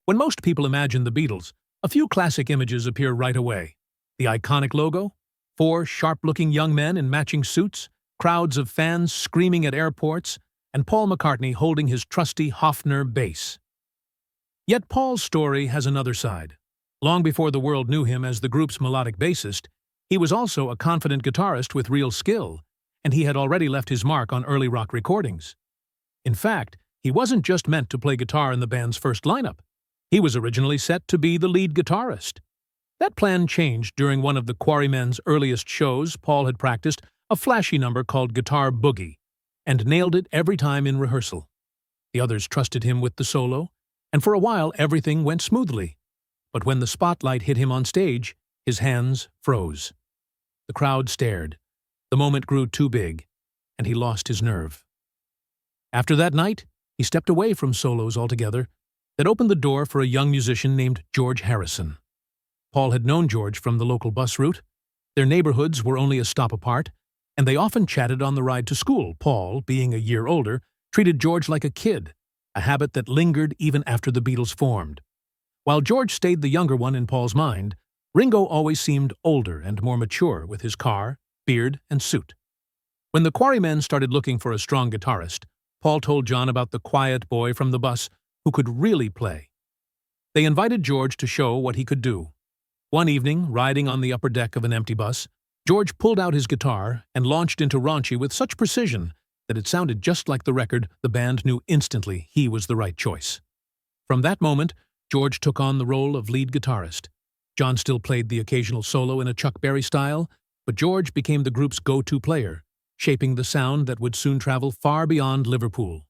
When most people imagine the Beatles, a few classic images appear right away. The iconic logo, four sharp-looking young men in matching suits, crowds of fans screaming at airports, and Paul McCartney holding his trusty Hofner bass. Yet Paul's story has another side. Long before the world knew him as the group's melodic bassist, he was also a confident guitarist with real skill, and he had already left his mark on early rock recordings. In fact, he wasn't just meant to play guitar in the band's first lineup. He was originally set to be the lead guitarist. That plan changed during one of the Quarrymen's earliest shows. Paul had practiced a flashy number called Guitar Boogie, and nailed it every time in rehearsal. The others trusted him with the solo, and for a while everything went smoothly. But when the spotlight hit him on stage, his hands froze. The crowd stared. The moment grew too big, and he lost his nerve. After that night, he stepped away from solos altogether. That opened the door for a young musician named George Harrison. Paul had known George from the local bus route. Their neighborhoods were only a stop apart, and they often chatted on the ride to school. Paul, being a year older, treated George like a kid, a habit that lingered even after the Beatles formed. While George stayed the younger one in Paul's mind, Ringo always seemed older and more mature with his car, beard, and suit. When the Quarrymen started looking for a strong guitarist, Paul told John about the quiet boy from the bus who could really play. They invited George to show what he could do. One evening, riding on the upper deck of an empty bus, George pulled out his guitar and launched into Raunchy with such precision that it sounded just like the record. The band knew instantly he was the right choice. From that moment, George took on the role of lead guitarist. John still played the occasional solo in a Chuck Berry style, but George became the group's go-to player, shaping the sound that would soon travel far beyond Liverpool.